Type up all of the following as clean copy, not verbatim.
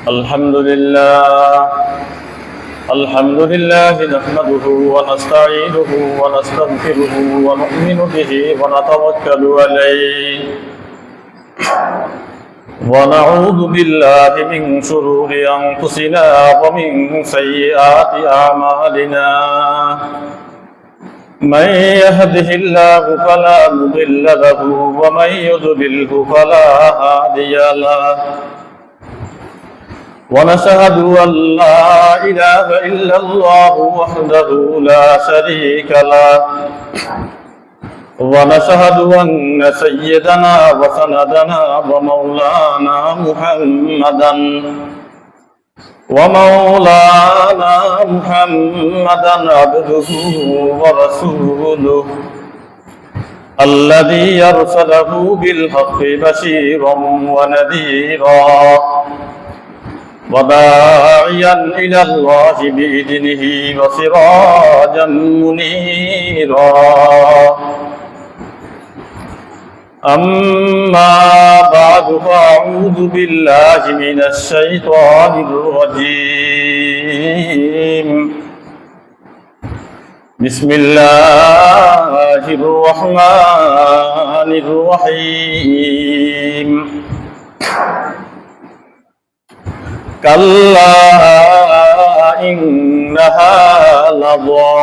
الحمد لله نحمده ونستعينه ونستغفره ونؤمن به ونتوكل عليه ونعوذ بالله من شرور أنفسنا ومن سيئات أعمالنا من يهده الله فلا مضل له ومن يضلله فلا هادي له ونشهد أن لا إله إلا الله وحده لا شريك له ونشهد أن سيدنا وسندنا ومولانا محمدا عبده ورسوله الذي أرسله بالحق بشيرا ونذيرا وداعيا إلى الله بإذنه وسراجا منيرا أما بعد فأعوذ بالله من الشيطان الرجيم بسم الله الرحمن الرحيم كلا إنها لظى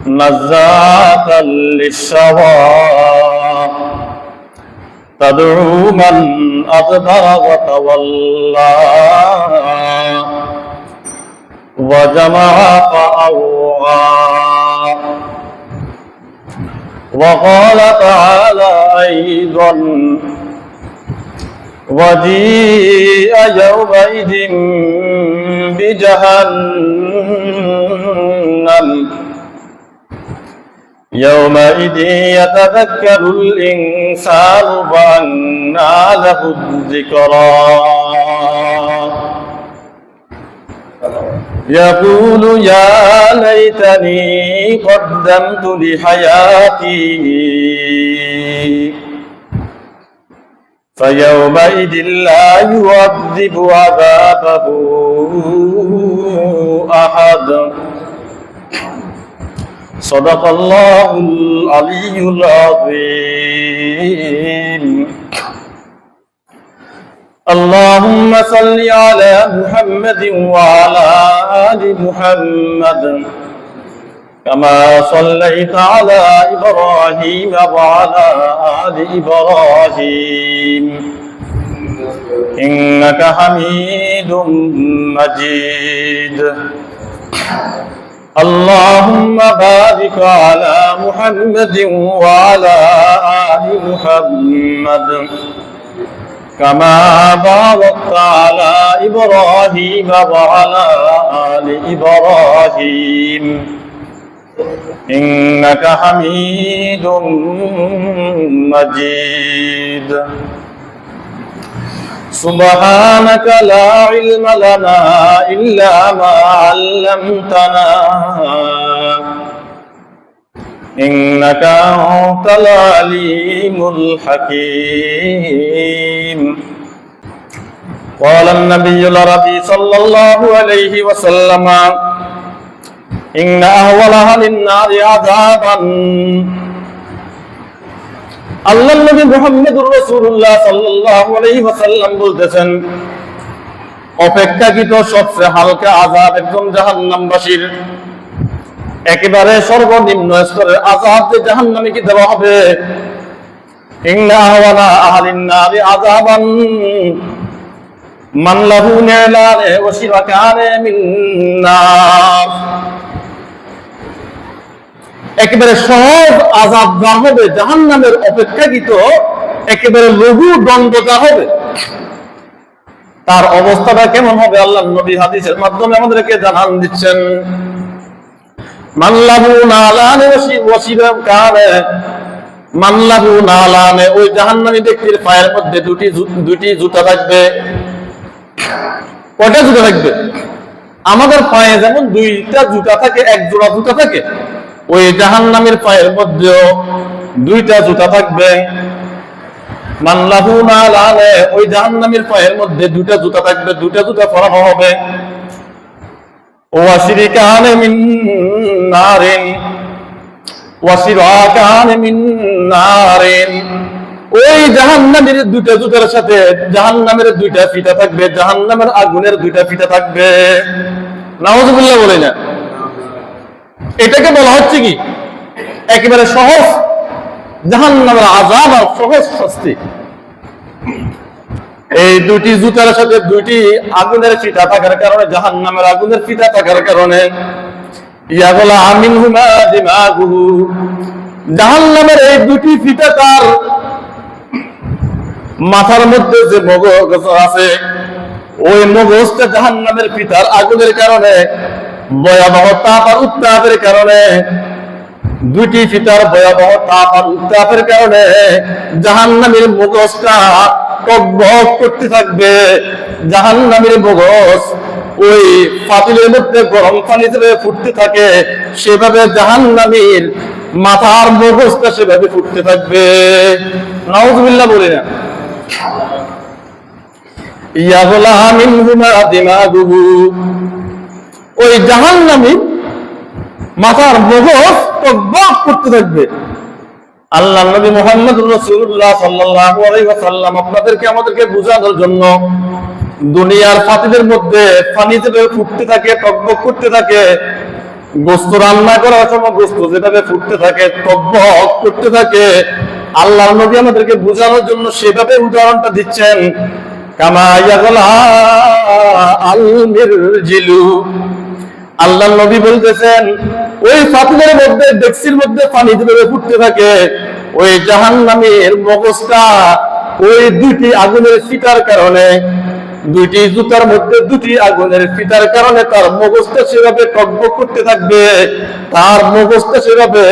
نزاعة للشوى تدعو من أدبر وتولى وجمع فأوعى وقال تعالى أيضا وجيء يومئذ بجهنم يومئذ يتذكر الإنسان وأنى له الذكرى يقول يا ليتني قدمت لحياتي فيومئذ لا يعذب عذابه أحد صدق الله العلي العظيم اللهم صل على محمد وعلى آل محمد كما صليت على إبراهيم وعلى آل إبراهيم إنك حميد مجيد اللهم بارك على محمد وعلى آل محمد كما باركت على إبراهيم وعلى آل إبراهيم إنك حميد مجيد سبحانك لا علم لنا إلا ما علمتنا إنك أنت العليم الحكيم قال النبي العربي صلى الله عليه وسلم إن أهول أهل النار عذابا আল্লাহ নবী মুহাম্মদুর রাসূলুল্লাহ সাল্লাল্লাহু আলাইহি ওয়াসাল্লাম বলতেছেন অপেক্ষাকৃত সবচেয়ে হালকা আযাব একদম জাহান্নামবাসীর একেবারে সর্বনিম্ন স্তরের আযাব যে জাহান্নামীকে দেওয়া হবে ইন্না আহওয়ালা আহলিন নারি আযাবান মান লাহু নিলানে ওয়া শিরাকানে মিন নার একেবারে সহজ আযাব যা হবে জাহান্নামের অপেক্ষাকৃত একেবারে লঘু দণ্ড যা হবে তার অবস্থাটা কেমন হবে আল্লাহর নবী হাদিসের মাধ্যমে আমাদেরকে জানান দিচ্ছেন মাল্লাহু নালানে ওয়াসিরাকানে মাল্লাহু নালানে ওই জাহান্নামী ব্যক্তির পায়ের মধ্যে দুটি জুতা থাকবে কয়টা জুতা থাকবে আমাদের পায়ে যেমন দুইটা জুতা থাকে এক জোড়া জুতা থাকে ওই জাহান্নামীর পায়ের মধ্যেও দুইটা জুতা থাকবে মান লাহু নালানে, ওই জাহান্নামীর পায়ের মধ্যে দুটা জুতা থাকবে, দুটা জুতা পরানো হবে। ওয়া শিরিকান মিন নারিন, ওয়া শিরাকান মিন নারিন, ওই জাহান্নামের দুইটা জুতার সাথে জাহান্নামের দুইটা ফিতা থাকবে, জাহান্নামের আগুনের দুইটা ফিতা থাকবে। নাউযুবিল্লাহ বলে না। এটাকে বলা হচ্ছে কি একেবারে সহজ জাহান্নামের আযাব আর সহজ শাস্তি। এই দুটি জুতার সাথে দুইটি আগুনের ফিতা থাকার কারণে, জাহান্নামের আগুনের ফিতা থাকার কারণে ইয়াগলা মিনহুমা দিমাগুহু, জাহান্নামের এই দুটি ফিতা তার মাথার মধ্যে যে মগজ আছে, ওই মগজটা জাহান্নামের ফিতার আগুনের কারণে, ভয়াবহ তাপ আর উত্তাপের কারণে, দুইটি ফিতার ভয়াবহ তাপ আর উত্তাপের কারণে জাহান্নামের মগজটা টকবক করতে থাকবে। জাহান্নামের মগজ ওই পাতিলের মধ্যে গরম পানি যেভাবে ফুটতে থাকে, সেভাবে জাহান্নামীর মাথার মগজটা সেভাবে ফুটতে থাকবে। নাউযুবিল্লাহ বলে না। ইয়াগলা মিনহুমা দিমাগুহু, ওই জাহান্নামী মাথার মগজ টকবক করতে থাকবে। আল্লাহ নবী মুহাম্মদুর রাসূলুল্লাহ সাল্লাল্লাহু আলাইহি ওয়াসাল্লাম আপনাদেরকে আমাদেরকে বোঝানোর জন্য দুনিয়ার পাতিলের মধ্যে পানি যেভাবে ফুটতে থাকে, টকবক করতে থাকে, গোশত রান্না করার সময় গোশত যেভাবে ফুটতে থাকে, টকবক করতে থাকে, আল্লাহ নবী আমাদেরকে বোঝানোর জন্য সেভাবে উদাহরণটা দিচ্ছেন। কামা ইয়াগলা আল মিরজিলু, আল্লাহ নবী বলতেছেন ওই পাতিলের মধ্যে, ডেকচির মধ্যে পানি যেভাবে ফুটতে থাকে, ওই জাহান্নামের মগজটা ওই দুইটি আগুনের ফিতার কারণে, দুইটি জুতার মধ্যে দুটি আগুনের ফিতার কারণে তার মগজটা সেভাবে টকবক করতে থাকবে, তার মগজটা সেভাবে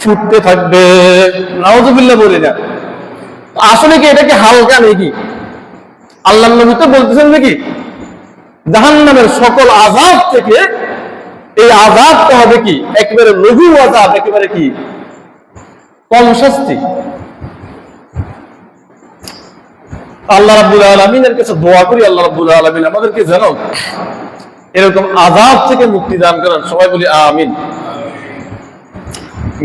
ফুটতে থাকবে। নাউযুবিল্লাহ বলি না। আসলে কি এটা কি হালকা নাকি? আল্লাহ নবী তো বলতেছেন নাকি জাহান্নামের সকল আযাব থেকে এই আযাবটা হবে কি একেবারে লঘু আযাব, একেবারে কি কম শাস্তি। আল্লাহ রাব্বুল আলামিনের কাছে দোয়া করি, আল্লাহ রাব্বুল আলামিন আমাদেরকে যেন এরকম আযাব থেকে মুক্তি দান করেন। সবাই বলি আমিন।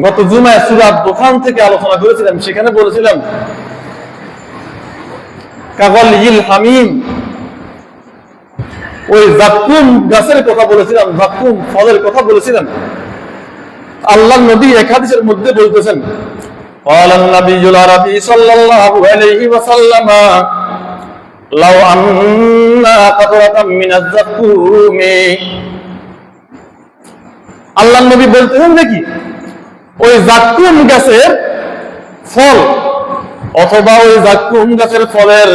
গত জুমায় সূরা দোকান থেকে আলোচনা করেছিলাম, সেখানে বলেছিলাম কাগলিল হামিম, ওই জাক্কুম গাছের কথা বলেছিলাম, জাক্কুম ফলের কথা বলেছিলাম। আল্লাহ নবী এক হাদিসের মধ্যে বলতেছেন قال النبي العربي صلى الله عليه وسلم لو أن قطرة من الزقوم, আল্লাহ নবী বলতেছেন নাকি ওই জাক্কুম গাছের ফল অথবা ওই জাক্কুম গাছের ফলের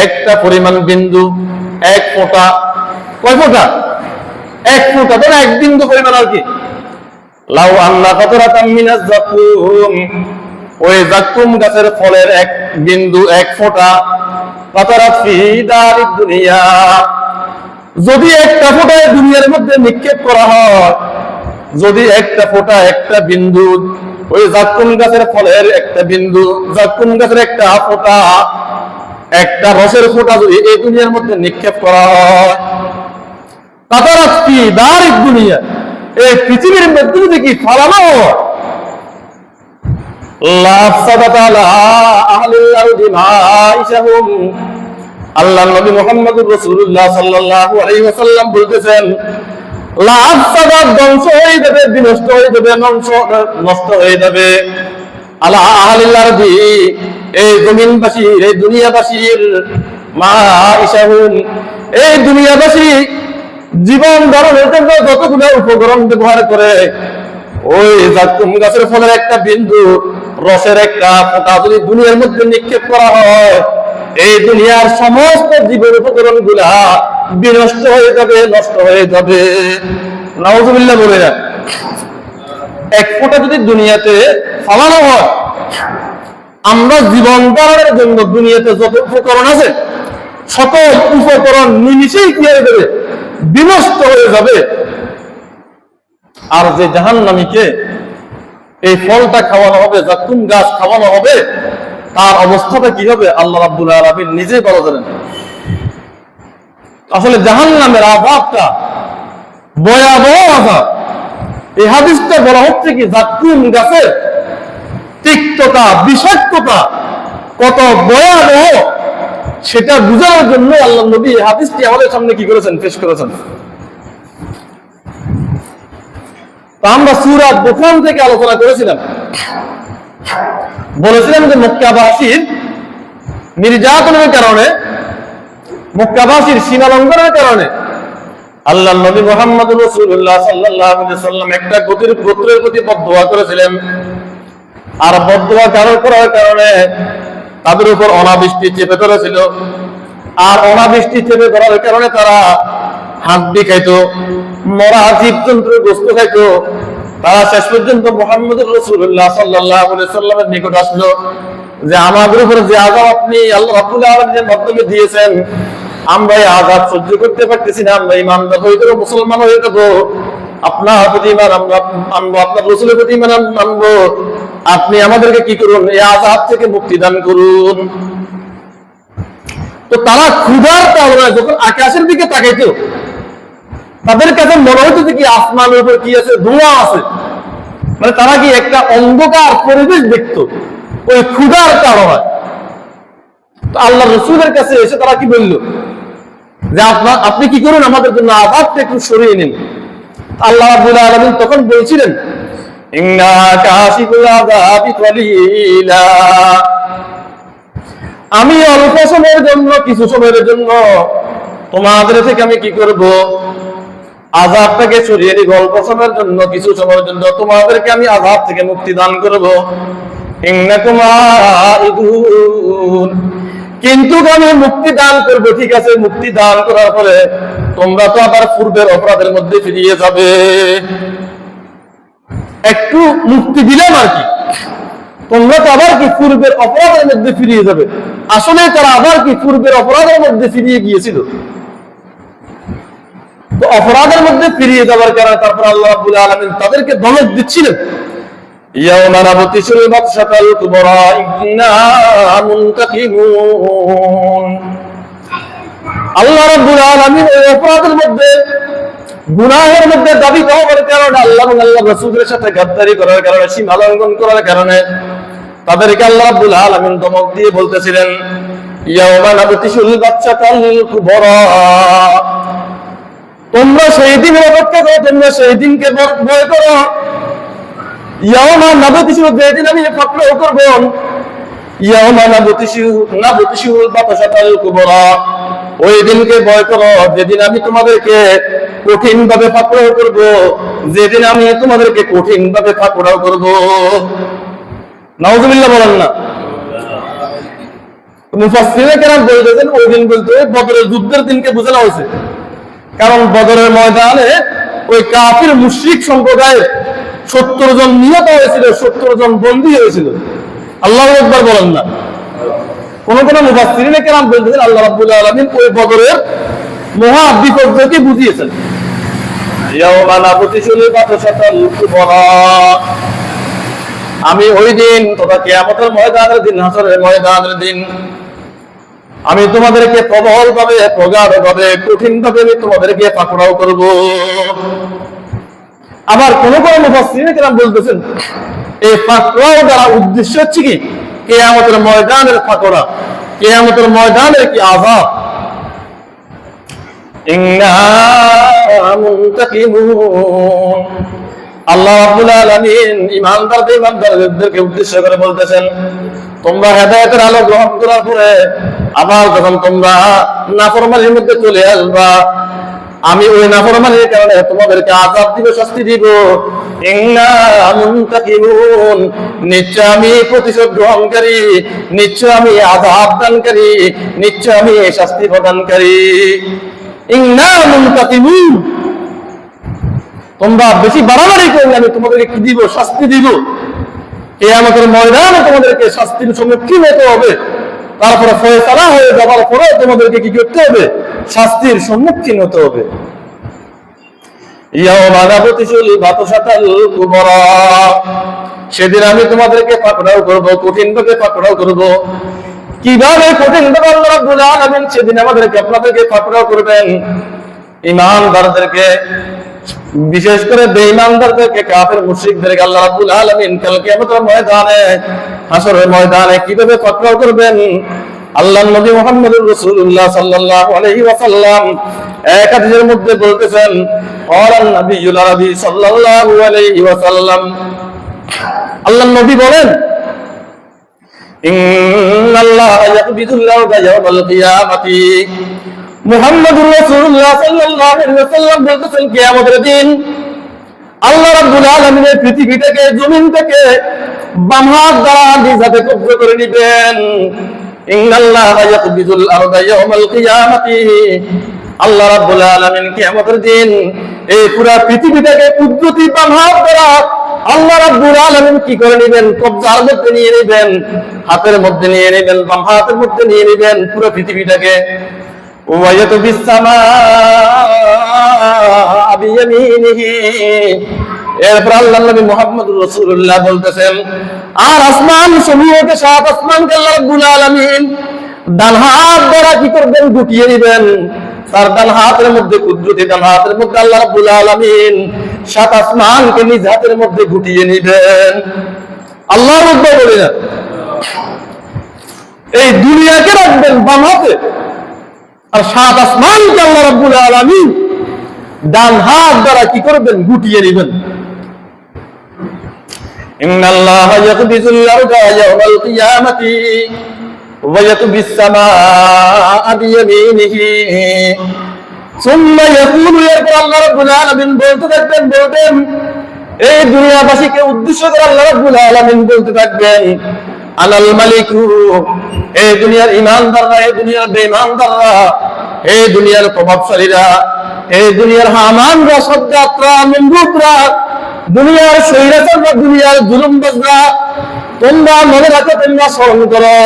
একটা পরিমাণ বিন্দু, এক ফোঁটা, কয় ফোঁটা? এক ফোঁটা, ধরো এক বিন্দু পরিমাণ আর কি। লাউ আন্না কাতরাতাম মিনাজ জাকুম, ওই জাকুম গাছের ফলের এক বিন্দু, এক ফোঁটা, কাতরাত ফি দারিদ দুনিয়া, যদি একটা ফোঁটা দুনিয়ার মধ্যে নিক্ষেপ করা হয়, যদি একটা ফোঁটা, একটা বিন্দু, ওই জাকুম গাছের ফলের একটা বিন্দু, জাকুম গাছের একটা ফোঁটা, একটা রসের ফোঁটা যদি এই দুনিয়ার মধ্যে নিক্ষেপ করা হয়, কাতরাত ফি দারিদ দুনিয়া, এই পৃথিবীর মধ্যে যদি কি ফালানো হয়, আল্লাহ নবী মুহাম্মদুর রাসূলুল্লাহ সাল্লাল্লাহু আলাইহি ওয়াসাল্লাম বলতেছেন ধ্বংস হয়ে যাবে, বিনষ্ট হয়ে যাবে, নষ্ট হয়ে যাবে আলা আহলিল আরদি, এই জমিনবাসীর, এই দুনিয়াবাসীর, মাইশাহুম, এই দুনিয়াবাসী জীবন ধারণের জন্য যতগুলো উপকরণ ব্যবহার করে, ওই জাকুম গাছের ফলের একটা বিন্দু, রসের একটা ফোঁটা যদি দুনিয়ার মধ্যে নিক্ষেপ করা হয়, এই দুনিয়ার সমস্ত জীবের উপকরণ গুলা বিনষ্ট হয়ে যাবে, নষ্ট হয়ে যাবে। নাউযুবিল্লাহ বলে না। এক ফোঁটা যদি দুনিয়াতে ফালানো হয়, আমরা জীবন ধারণের জন্য দুনিয়াতে যত উপকরণ আছে সকল উপকরণ নিমিষেই কি হয়ে যাবে, বিনষ্ট হয়ে যাবে। আর যে জাহান্নামীকে এই ফলটা খাওয়ানো হবে, জাকুম গাছ খাওয়ানো হবে, তার অবস্থাটা কি হবে আল্লাহ রাব্বুল আলামিন নিজেই ভালো জানেন। আসলে জাহান্নামের আযাবটা ভয়াবহ আযাব। এই হাদিসটা বলা হচ্ছে কি জাকুম গাছের তিক্ততা, বিষাক্ততা কত ভয়াবহ সেটা বোঝানোর জন্য আল্লাহ নবী এই হাদিসটি আমাদের সামনে কি করেছেন, পেশ করেছেন। আমরা সূরা দুখান থেকে আলোচনা করেছিলাম, বলেছিলাম যে মক্কাবাসীর নির্যাতনের কারণে, মক্কাবাসীর সীমা লঙ্ঘনের কারণে আল্লাহ নবী মুহাম্মদ রাসূলুল্লাহ সাল্লাল্লাহু আলাইহি ওয়াসাল্লাম একটা গোত্রের প্রতি বদদুয়া করেছিলেন। আর বদদুয়া করার কারণে তাদের উপর অনাবৃষ্টি চেপে ধরেছিল। আর অনাবৃষ্টি চেপে ধরার কারণে তারা হাড্ডি খাইতো, মরা জীবজন্তুর গোশত খাইতো। তারা শেষ পর্যন্ত মুহাম্মদ রাসূলুল্লাহ সাল্লাল্লাহু আলাইহি ওয়াসাল্লামের নিকট আসলো যে আমাদের উপর যে আযাব আপনি আল্লাহ রাব্বুল আলামিনের মাধ্যমে দিয়েছেন, আমরা এই আযাব সহ্য করতে পারতেছি না, আমরা ঈমানদার হয়ে যাব, মুসলমান হয়ে যাব, আপনার প্রতি ঈমান আনবো, আপনার রাসূলের প্রতি ঈমান আনবো, আপনি আমাদেরকে কি করুন, এই আযাব থেকে মুক্তি দান করুন। তো তারা ক্ষুধার কারণে যখন আকাশের দিকে তাকাইতো, তাদের কাছে মনে হতো যে কি আসমানের উপর কি আছে, ধোঁয়া আছে, মানে তারা কি একটা অন্ধকার পরিবেশ দেখতো ওই ক্ষুধার কারণে। তো আল্লাহ রাসূলের কাছে এসে তারা কি বলল যে আপনি কি করুন, আমাদের জন্য আযাবটা একটু সরিয়ে নিন। আল্লাহ রাব্বুল আলামিন তখন বলছিলেন ইন্না কাশিফুল আযাবি কলিলা, আমি অল্প সময়ের জন্য, কিছু সময়ের জন্য তোমাদের থেকে আমি কি করব, আযাবটাকে সরিয়ে নিব। অল্প সময়ের জন্য, কিছু সময়ের জন্য তোমাদেরকে আমি আযাব থেকে মুক্তি দান করব। ইন্নাকুম আইদুন, কিন্তু আমি মুক্তি দান করব, ঠিক আছে, মুক্তি দান করার পরে তোমরা তো আবার পূর্বের অপরাধের মধ্যে ফিরিয়ে যাবে। একটু মুক্তি দিলাম আর কি, তোমরা তো আবার কি পূর্বের অপরাধের মধ্যে ফিরিয়ে যাবে। আসলে তারা আবার কি পূর্বের অপরাধের মধ্যে ফিরিয়ে গিয়েছিল। তো অপরাধের মধ্যে ফিরিয়ে যাওয়ার কারণে তারপর আল্লাহ রাব্বুল আলামিন তাদেরকে ধমক দিচ্ছিলেন, ইয়াওমা নাবতিশুল বাতশাতাল কুবরা ইন্না মুনতাকিমুন। আল্লাহ রাব্বুল আলামিন এই অপরাধের মধ্যে, গুনাহের মধ্যে দাবি হওয়ার কারণে, আল্লাহ এবং আল্লাহর রাসূলের সাথে গাদ্দারি করার কারণে, সীমা লঙ্ঘন করার কারণে তাদেরকে আল্লাহ রাব্বুল আলামিন ধমক দিয়ে বলতেছিলেন ইয়াওমা নাবতিশুল বাতশাতাল কুবরা, তোমরা সেই দিনের অপেক্ষা করো, তোমরা সেই দিনকে ভয় করো। ইয়াওমা নাবতিশু, যেদিন আমি পাকড়াও করব, ইয়াওমা নাবতিশু বাতশাতাল কুবরা, ওই দিনকে ভয় করো যেদিন আমি তোমাদেরকে কঠিন ভাবে পাকড়াও করব, যেদিন আমি তোমাদেরকে কঠিন ভাবে পাকড়াও করব। নাউযুবিল্লাহ বলেন না। মুফাসসিরে কেরাম বলতেছেন ওই দিন বলতে বদরের যুদ্ধের দিনকে বোঝানো হয়েছে, কারণ বদরের ময়দানে ওই কাফির মুশরিক সম্প্রদায়ের 70 জন নিহত হয়েছিল, 70 জন বন্দী হয়েছিল। আল্লাহু আকবার বলেন না। কোন কোন মুফাসসিরিনে কেরাম বলতেছেন আল্লাহ রাব্বুল আলামিন ওই বদরের মহা বিপর্যয়কে বুঝিয়েছেন। ইয়াওমা নাবতিশুল বাতশাতাল কুবরা, আমি ওই দিন তথা কিয়ামতের ময়দানের দিন, হাসরের ময়দানের দিন আমি তোমাদেরকে প্রবল ভাবে, প্রগাঢ় ভাবে, কঠিন ভাবে আমি তোমাদেরকে পাকড়াও করব। আবার কোন কোন মুফাসসিরিনে কেরাম বলতেছেন এই পাকড়াও দ্বারা উদ্দেশ্য হচ্ছে কি কিয়ামতের ময়দানের পাকড়া, কিয়ামতের ময়দানের কি আযাব। ইন্না মুনতাকিমুন, আল্লাহ রাব্বুল আলামিন ঈমানদারদেরকে উদ্দেশ্য করে বলতেছেন তোমরা হেদায়েতের আলো গ্রহণ করার পরে আবার যখন তোমরা নাফরমানির মধ্যে চলে আসবা, আমি ওই নাফরমানির কারণে তোমাদেরকে আযাব দিব, শাস্তি দিব। ইন্না মুনতাকিমুন, নিশ্চয় আমি প্রতিশোধ গ্রহণকারী, নিশ্চয় আমি আযাব দানকারী, নিশ্চয় আমি শাস্তি প্রদানকারী। ইন্না মুনতাকিমুন, তোমরা বেশি বাড়াবাড়ি করলে আমি তোমাদেরকে কি দিব, শাস্তি দিব। কিয়ামতের ময়দানে তোমাদেরকে শাস্তির সম্মুখীন হতে হবে, তারপরে ফয়সালা হয়ে যাবার পরে তোমাদেরকে কি করতে হবে, শাস্তির সম্মুখীন হতে হবে। ইয়াওমা নাবতিশুল বাতশাতাল কুবরা, সেদিন আমি তোমাদেরকে পাকড়াও করব, কঠিন ভাবে পাকড়াও করব। কিভাবে কঠিন ভাবে আল্লাহ রাব্বুল আলামিন সেদিন আমাদেরকে আপনাদেরকে পাকড়াও করবেন? ঈমানদারদেরকে, বিশেষ করে বেঈমানদারদেরকে, কাফের মুশরিকদেরকে আল্লাহ রাব্বুল আলামিন কাল কিয়ামতের ময়দানে, হাসরের ময়দানে কিভাবে পাকড়াও করবেন? আল্লাহর নবী মুহাম্মদুর রাসূলুল্লাহ সাল্লাল্লাহু আলাইহি ওয়াসাল্লাম এক হাদিসের মধ্যে বলতেছেন, ক্বালান নবিয়্যুল আরবি সাল্লাল্লাহু আলাইহি ওয়াসাল্লাম, আল্লাহর নবী বলেন, ইন্নাল্লাহা ইয়াকবিদুল আরদা ইয়াওমাল কিয়ামাতি। মুহাম্মদুর রাসূলুল্লাহ সাল্লাল্লাহু আলাইহি ওয়াসাল্লাম বলতেছেন, কিয়ামতের দিন আল্লাহ রাব্বুল আলামিনের পৃথিবীটাকে, জমিনটাকে বাম হাত দ্বারা নিজ হাতে কব্জা করে নেবেন। ইন্নাল্লাহা ইয়াকবিদুল আরদা ইয়াওমাল কিয়ামাতি। আল্লাহ রাব্বুল আলামিন কিয়ামতের দিন এই পুরো পৃথিবীটাকে কুদরতি বাম হাত দ্বারা আল্লাহ রাব্বুল আলামিন কি করে নেবেন? কব্জার মধ্যে নিয়ে নেবেন, হাতের মধ্যে নিয়ে নেবেন, বাম হাতের মধ্যে নিয়ে নেবেন পুরো পৃথিবীটাকে। ওয়ায়াতু বিসসামা বিয়ামিনিহি। এরপর আল্লাহর নবী মুহাম্মদুর রাসূলুল্লাহ বলতেছেন, আর আসমান সমূহকে, সাত আসমানকে আল্লাহ রাব্বুল আলামিন ডান হাত দ্বারা কি করবেন? গুটিয়ে নেবেন। তার ডান হাতের মধ্যে, কুদরতি ডান হাতের মধ্যে আল্লাহ রাব্বুল আলামিন সাত আসমানকে নিজ হাতের মধ্যে গুটিয়ে নেবেন। আল্লাহু আকবার বলে না, এই দুনিয়াকে রাখবেন বাম হাতে, আর সাত আসমানকে আল্লাহ রাব্বুল আলামিন ডান হাত দ্বারা কি করবেন? গুটিয়ে নেবেন। ইন্নাল্লাহা ইয়াকবিদুল আরদা ইয়াওমাল কিয়ামাতি ওয়া ইয়াতবিস সামাআ বিয়ামিনিহি সুম্মা ইয়াকুলু। এরপর আল্লাহ রাব্বুল আলামিন বলতে থাকবেন, এই দুনিয়াবাসীকে উদ্দেশ্য করে আল্লাহ রাব্বুল আলামিন বলতে থাকবেন, আনাল মালিকু। এই দুনিয়ার ঈমানদাররা, এই দুনিয়ার বেঈমানদাররা, এই দুনিয়ার প্রভাবশালীরা, এই দুনিয়ার হামানরা, সজ্জাতরা, নিমরুদরা, দুনিয়ার স্বৈরাচাররা, দুনিয়ার জুলুমবাজরা, তোমরা মনে রাখো, তোমরা স্মরণ করো,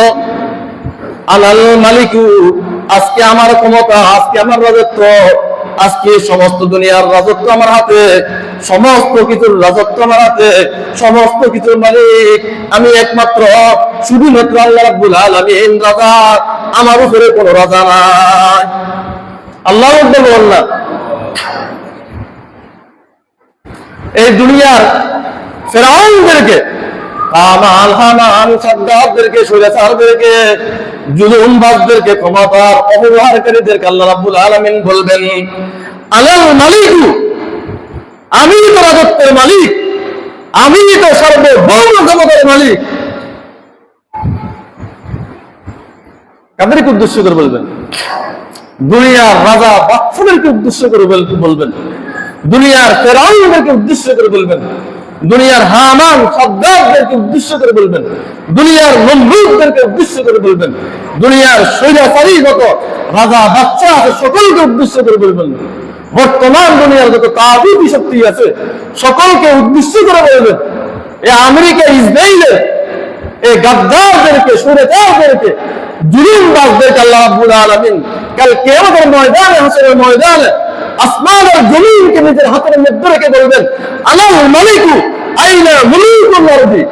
আনাল মালিকু, আজকে আমার ক্ষমতা, আজকে আমার রাজত্ব, আজকে সমস্ত দুনিয়ার রাজত্ব আমার হাতে, সমস্ত কিছুর রাজত্ব আমার হাতে, সমস্ত কিছুর মালিক আমি একমাত্র, শুধুমাত্র আল্লাহ রাব্বুল আলামিন রাজা, আমার উপরে কোনো রাজা নাই। আল্লাহু আকবার বলনা। এই দুনিয়ার ফেরাউনদেরকে, হামান, সাদ্দাতদেরকে, স্বৈরাচারদেরকে, জুলুমবাজদেরকে, ক্ষমতার অপব্যবহারকারীদেরকে আল্লাহ রাব্বুল আলামিন বলবেন, আনাল মালিকু, আমি তো রাজত্বের মালিক, আমি তো সার্বভৌম ক্ষমতার মালিক। কাদেরকে উদ্দেশ্য করে বলবেন? দুনিয়ার রাজা বাদশাদেরকে উদ্দেশ্য করে বলবেন, দুনিয়ার ফেরাউনদেরকে উদ্দেশ্য করে বলবেন, দুনিয়ার হামান সাদ্দাতদেরকে উদ্দেশ্য করে বলবেন, দুনিয়ার নমরুদদেরকে উদ্দেশ্য করে বলবেন, দুনিয়ার স্বৈরাচারী যত রাজা বাদশা আছে সকলকে উদ্দেশ্য করে বলবেন, বর্তমান দুনিয়ার যত তাগুতি শক্তি আছে সকলকে উদ্দেশ্য করে বলবেন, এই আমেরিকা, ইসরায়েলের এই গাদ্দারদেরকে, স্বৈরাচারদেরকে, জুলুমবাজদেরকে আল্লাহ রাব্বুল আলামিন কাল কিয়ামতের ময়দানে, হাসরের ময়দানে আসমান আর জমিনকে নিজের হাতের মধ্যে রেখে বলবেন, আনাল মালিকু আইনা মুলুকুল আরদি।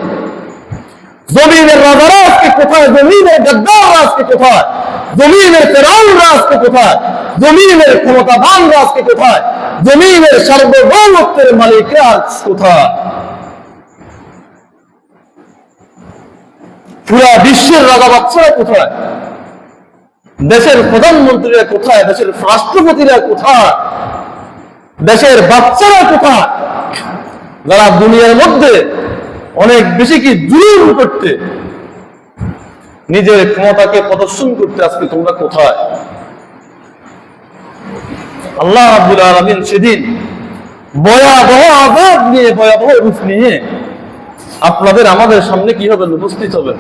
জমিনের রাজারা আজকে কোথায়? জমিনের গাদ্দাররা আজকে কোথায়? জমিনের ফেরাউনরা আজকে কোথায়? জমিনের ক্ষমতাবানরা আজকে কোথায়? জমিনের সার্বভৌমত্বের মালিকরা কোথায়? পুরা বিশ্বের রাজা বাচ্চারা কোথায়? দেশের প্রধানমন্ত্রীরা কোথায়? দেশের রাষ্ট্রপতিরা কোথায়? দেশের বাচ্চারা কোথায়? যারা দুনিয়ার মধ্যে অনেক বেশি কি জুলুম করতে, নিজের ক্ষমতাকে প্রদর্শন করতে, আজকে তোমরা কোথায়? আল্লাহ রাব্বুল আলামিন সেদিন ভয়াবহ আযাব নিয়ে, ভয়াবহ রূপ নিয়ে আপনাদের আমাদের সামনে কি হবে? উপস্থিত হবে।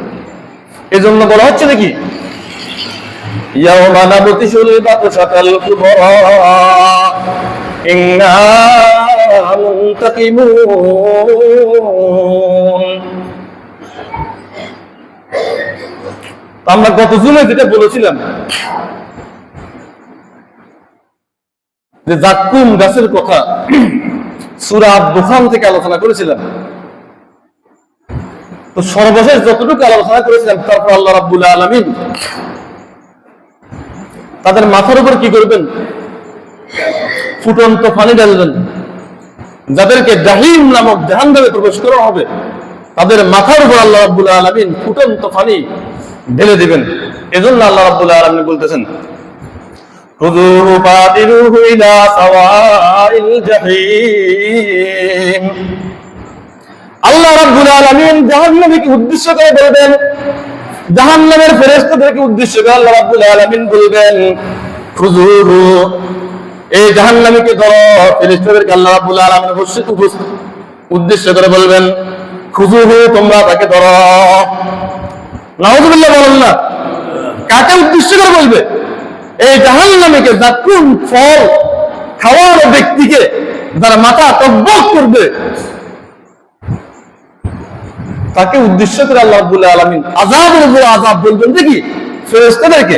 এজন্য বলা হচ্ছে নাকি, ইয়াওমা নাবতিশুল বাতশাতাল কুবরা ইন্না মুনতাকিমুন। আমরা গত জুমে যেটা বলেছিলাম যে জাক্কুম গাছের কথা, সূরা দুখান থেকে আলোচনা করেছিলাম। তো সর্বশেষ যতটুকু আলোচনা করেছিলাম, তারপর আল্লাহ রাব্বুল আলামিন তাদের মাথার উপর কি করবেন? ফুটন্ত পানি ঢালবেন। যাদেরকে জাহিম নামক জাহান্নামে প্রবেশ করা হবে, তাদের মাথার উপর আল্লাহ রাব্বুল আলামিন ফুটন্ত পানি ঢেলে দিবেন। এজন্য আল্লাহ রাব্বুল আলামিন বলতেছেন, খুযুহু ফাদিলুহু ইলা সাওয়াইল জাহিম। আল্লাহ রাব্বুল আলামিন জাহান্নামীকে উদ্দেশ্য করে বলবেন, জাহান্নামের ফেরেশতাদেরকে উদ্দেশ্য করে আল্লাহ রাব্বুল আলামিন বলবেন, খুযুহু, এই জাহান্নামীকে ধরো। ফেরেশতাদেরকে আল্লাহ রাব্বুল আলামিন উদ্দেশ্য করে বলবেন, খুযুহু, তোমরা তাকে ধরো। নাউযুবিল্লাহ বলেন না। কাকে উদ্দেশ্য করে বলবে? এই জাহান্নামীকে, যার কোন ফল খাওয়ার ব্যক্তিকে, যারা মাথা টকবক করবে, তাকে উদ্দেশ্য করে আল্লাহ রাব্বুল আলামিন আযাবের উপর আযাব বলবেন। দেখি ফেরেশতাদেরকে,